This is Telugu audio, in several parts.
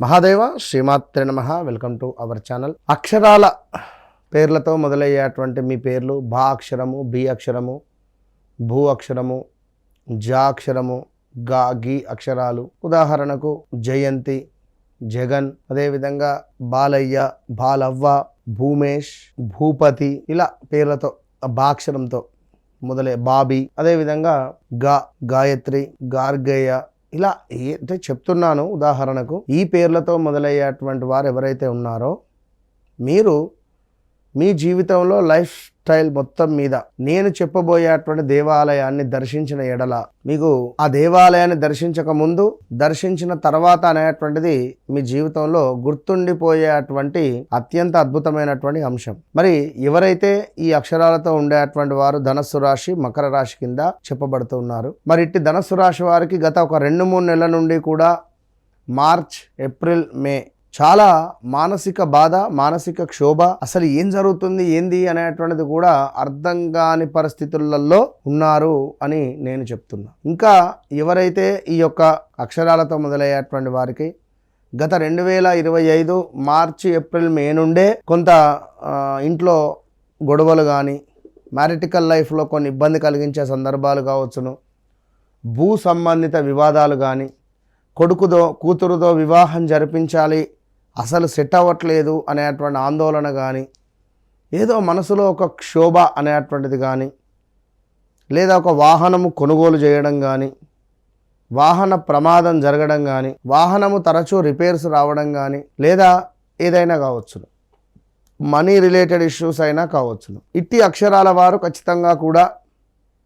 మహాదేవ శ్రీమాత్రే నమః. Welcome to our channel. అక్షరాల పేర్లతో మొదలయ్యేటువంటి మీ పేర్లు భా అక్షరము, బి అక్షరము, భూ అక్షరము, జా అక్షరము, గా గి అక్షరాలు. ఉదాహరణకు జయంతి, జగన్, అదేవిధంగా బాలయ్య, బాలవ్వ, భూమేష్, భూపతి, ఇలా పేర్లతో బా అక్షరంతో మొదలే బాబీ, అదేవిధంగా గాయత్రి, గార్గయ్య, ఇలా అంటే చెప్తున్నాను. ఉదాహరణకు ఈ పేర్లతో మొదలయ్యేటువంటి వారు ఎవరైతే ఉన్నారో మీరు మీ జీవితంలో లైఫ్ స్టైల్ మొత్తం మీద నేను చెప్పబోయేటువంటి దేవాలయాన్ని దర్శించిన ఎడల మీకు ఆ దేవాలయాన్ని దర్శించక ముందు, దర్శించిన తర్వాత అనేటువంటిది మీ జీవితంలో గుర్తుండిపోయేటువంటి అత్యంత అద్భుతమైనటువంటి అంశం. మరి ఎవరైతే ఈ అక్షరాలతో ఉండేటువంటి వారు ధనస్సు రాశి, మకర రాశి కింద చెప్పబడుతున్నారు. మరి ఇట్టి ధనస్సు రాశి వారికి గత ఒక 2-3 నెలల నుండి కూడా మార్చ్, ఏప్రిల్, మే చాలా మానసిక బాధ, మానసిక క్షోభ, అసలు ఏం జరుగుతుంది ఏంది అనేటువంటిది కూడా అర్థం కాని పరిస్థితులలో ఉన్నారు అని నేను చెప్తున్నా. ఇంకా ఎవరైతే ఈ యొక్క అక్షరాలతో మొదలయ్యేటువంటి వారికి గత 2025 మార్చి, ఏప్రిల్, మే నుండే కొంత ఇంట్లో గొడవలు కానీ, మ్యారిటికల్ లైఫ్లో కొన్ని ఇబ్బంది కలిగించే సందర్భాలు కావచ్చును, భూ సంబంధిత వివాదాలు కానీ, కూతురుతో వివాహం జరిపించాలి అసలు సెట్ అవ్వట్లేదు అనేటువంటి ఆందోళన కానీ, ఏదో మనసులో ఒక క్షోభ అనేటువంటిది కానీ, లేదా ఒక వాహనము కొనుగోలు చేయడం కానీ, వాహన ప్రమాదం జరగడం కానీ, వాహనము తరచూ రిపేర్స్ రావడం కానీ, లేదా ఏదైనా కావచ్చును, మనీ రిలేటెడ్ ఇష్యూస్ అయినా కావచ్చును. ఇట్టి అక్షరాల వారు ఖచ్చితంగా కూడా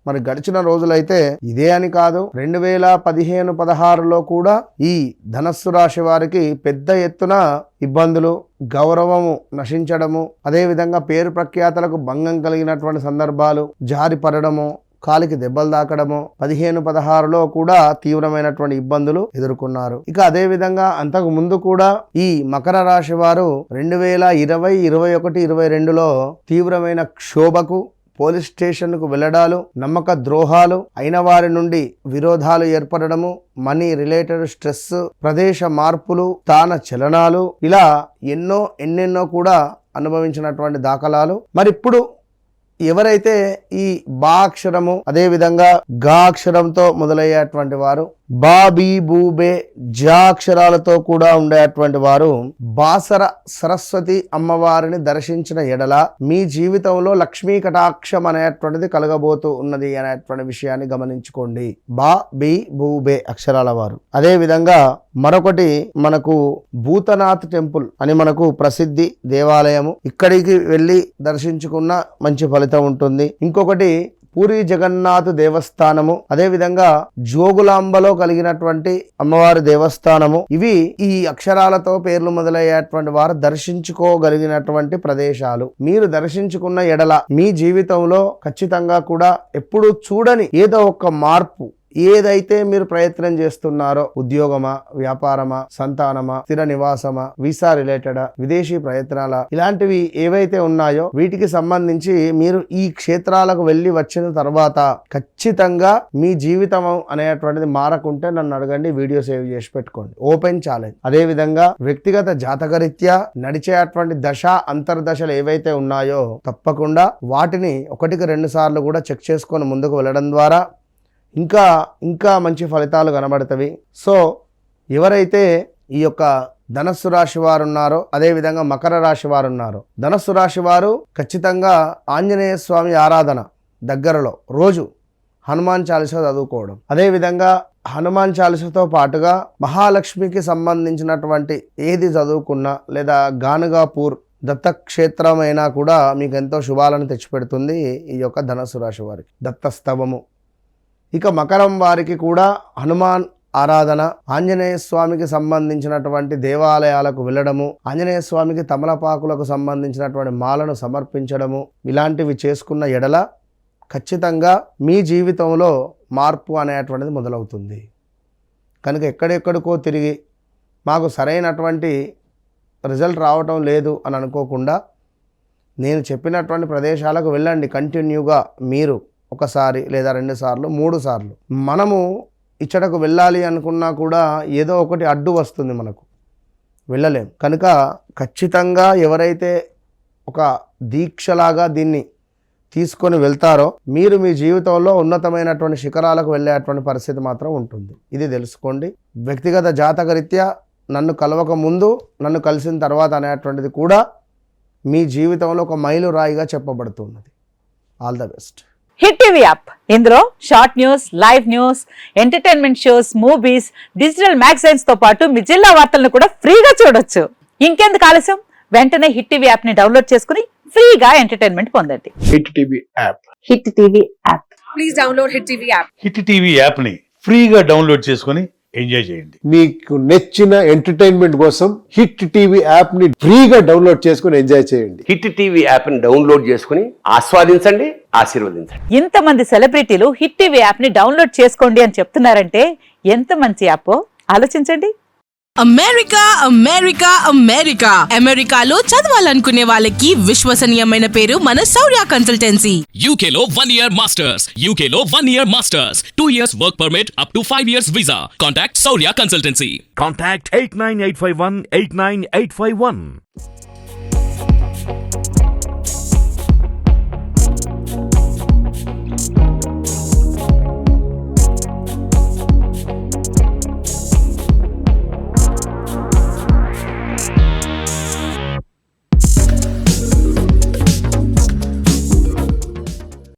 మరి గడిచిన రోజులైతే ఇదే అని కాదు, 2015-16లో కూడా ఈ ధనస్సు రాశి వారికి పెద్ద ఎత్తున ఇబ్బందులు, గౌరవము నశించడము, అదేవిధంగా పేరు ప్రఖ్యాతలకు భంగం కలిగినటువంటి సందర్భాలు, జారి పడడము, కాలికి దెబ్బలు తాకడము 15-16లో కూడా తీవ్రమైనటువంటి ఇబ్బందులు ఎదుర్కొన్నారు. ఇక అదేవిధంగా అంతకు ముందు కూడా ఈ మకర రాశి వారు 2020, 21, 22లో తీవ్రమైన క్షోభకు, పోలీస్ స్టేషన్కు వెళ్ళడాలు, నమ్మక ద్రోహాలు, అయిన వారి నుండి విరోధాలు ఏర్పడము, మనీ రిలేటెడ్ స్ట్రెస్, ప్రదేశ మార్పులు, స్థాన చలనాలు, ఇలా ఎన్నెన్నో కూడా అనుభవించినటువంటి దాఖలాలు. మరి ఇప్పుడు ఎవరైతే ఈ బా అక్షరము, అదేవిధంగా గా అక్షరంతో మొదలయ్యేటువంటి వారు, బా, బీ, భూ, బే, జా అక్షరాలతో కూడా ఉండేటువంటి వారు బాసర సరస్వతి అమ్మవారిని దర్శించిన ఎడల మీ జీవితంలో లక్ష్మీ కటాక్షం అనేటువంటిది కలగబోతూ ఉన్నది అనేటువంటి విషయాన్ని గమనించుకోండి. బా, బీ, భూ, బే అక్షరాల వారు. అదేవిధంగా మరొకటి మనకు భూతనాథ్ టెంపుల్ అని మనకు ప్రసిద్ధి దేవాలయము, ఇక్కడికి వెళ్ళి దర్శించుకున్న మంచి ఫలితం ఉంటుంది. ఇంకొకటి పూరి జగన్నాథ్ దేవస్థానము, అదేవిధంగా జోగులాంబలో కలిగినటువంటి అమ్మవారి దేవస్థానము. ఇవి ఈ అక్షరాలతో పేర్లు మొదలయ్యేటువంటి వారు దర్శించుకోగలిగినటువంటి ప్రదేశాలు. మీరు దర్శించుకున్న ఎడల మీ జీవితంలో ఖచ్చితంగా కూడా ఎప్పుడూ చూడని ఏదో ఒక మార్పు, ఏదైతే మీరు ప్రయత్నం చేస్తున్నారో, ఉద్యోగమా, వ్యాపారమా, సంతానమా, స్థిర నివాసమా, వీసా రిలేటెడా, విదేశీ ప్రయత్నాల, ఇలాంటివి ఏవైతే ఉన్నాయో వీటికి సంబంధించి మీరు ఈ క్షేత్రాలకు వెళ్ళి వచ్చిన తర్వాత ఖచ్చితంగా మీ జీవితం అనేటువంటిది మారకుంటే నన్ను అడగండి, వీడియో సేవ్ చేసి పెట్టుకోండి. Open challenge. అదేవిధంగా వ్యక్తిగత జాతకరీత్యా నడిచేటువంటి దశ, అంతర్దశలు ఏవైతే ఉన్నాయో తప్పకుండా వాటిని 1-2 సార్లు కూడా చెక్ చేసుకొని ముందుకు వెళ్ళడం ద్వారా ఇంకా మంచి ఫలితాలు కనబడతవి. సో ఎవరైతే ఈ యొక్క ధనస్సు రాశి వారు ఉన్నారో, అదేవిధంగా మకర రాశి వారు ఉన్నారో, ధనస్సు రాశి వారు ఖచ్చితంగా ఆంజనేయ స్వామి ఆరాధన దగ్గరలో రోజు హనుమాన్ చాలీసా చదువుకోవడం, అదేవిధంగా హనుమాన్ చాలీసాతో పాటుగా మహాలక్ష్మికి సంబంధించినటువంటి ఏది చదువుకున్నా, లేదా గానుగాపూర్ దత్తక్షేత్రమైనా కూడా మీకు ఎంతో శుభాలను తెచ్చిపెడుతుంది ఈ యొక్క ధనస్సు రాశి వారికి. దత్తస్తవము. ఇక మకరం వారికి కూడా హనుమాన్ ఆరాధన, ఆంజనేయ స్వామికి సంబంధించినటువంటి దేవాలయాలకు వెళ్ళడము, ఆంజనేయ స్వామికి తమలపాకులకు సంబంధించినటువంటి మాలను సమర్పించడము, ఇలాంటివి చేసుకున్న ఎడల ఖచ్చితంగా మీ జీవితంలో మార్పు అనేటువంటిది మొదలవుతుంది. కనుక ఎక్కడెక్కడికో తిరిగి మాకు సరైనటువంటి రిజల్ట్ రావటం లేదు అని అనుకోకుండా నేను చెప్పినటువంటి ప్రదేశాలకు వెళ్ళండి. కంటిన్యూగా మీరు 1 సారి లేదా 2 సార్లు 3 సార్లు. మనము ఇచ్చటకు వెళ్ళాలి అనుకున్నా కూడా ఏదో ఒకటి అడ్డు వస్తుంది మనకు. వెళ్ళలేం. కనుక ఖచ్చితంగా ఎవరైతే ఒక దీక్షలాగా దీన్ని తీసుకొని వెళ్తారో మీరు మీ జీవితంలో ఉన్నతమైనటువంటి శిఖరాలకు వెళ్ళేటువంటి పరిస్థితి మాత్రం ఉంటుంది. ఇది తెలుసుకోండి. వ్యక్తిగత జాతకరీత్యా నన్ను కలవక ముందు, నన్ను కలిసిన తర్వాత అనేటువంటిది కూడా మీ జీవితంలో ఒక మైలురాయిగా చెప్పబడుతున్నది. All the best. Hit TV app, ఇందులో short news, live news, entertainment shows, movies, digital magazines తో పాటు మీ జిల్లా వార్తలను కూడా ఫ్రీగా చూడొచ్చు. ఇంకెందుకు ఆలస్యం, వెంటనే హిట్ టీవీ యాప్ ని డౌన్లోడ్ చేసుకుని ఫ్రీగా ఎంటర్టైన్మెంట్ పొందండి. Hit TV app. Hit TV app. Please download hit TV app. Hit TV app ని ఫ్రీగా డౌన్లోడ్ చేసుకొని ఎంజాయ్ చేయండి. మీకు నచ్చిన ఎంటర్టైన్మెంట్ కోసం హిట్ టీవీ యాప్ ని ఫ్రీగా డౌన్లోడ్ చేసుకుని ఎంజాయ్ చేయండి. హిట్ టీవీ యాప్ ని డౌన్లోడ్ చేసుకుని ఆస్వాదించండి, ఆశీర్వదించండి. ఇంతమంది సెలబ్రిటీలు హిట్ టీవీ యాప్ ని డౌన్లోడ్ చేసుకోండి అని చెప్తున్నారంటే ఎంత మంచి యాప్ ఆలోచించండి. అమెరికా అమెరికా అమెరికా అమెరికాలో చదవాలనుకునే వాళ్ళకి విశ్వసనీయమైన పేరు మన శౌర్య కన్సల్టెన్సీ. UK లో 1 year masters, UK లో 1 year masters, 2 years work permit up to 5 years visa. Contact Saurya Consultancy. Contact 89851 89851.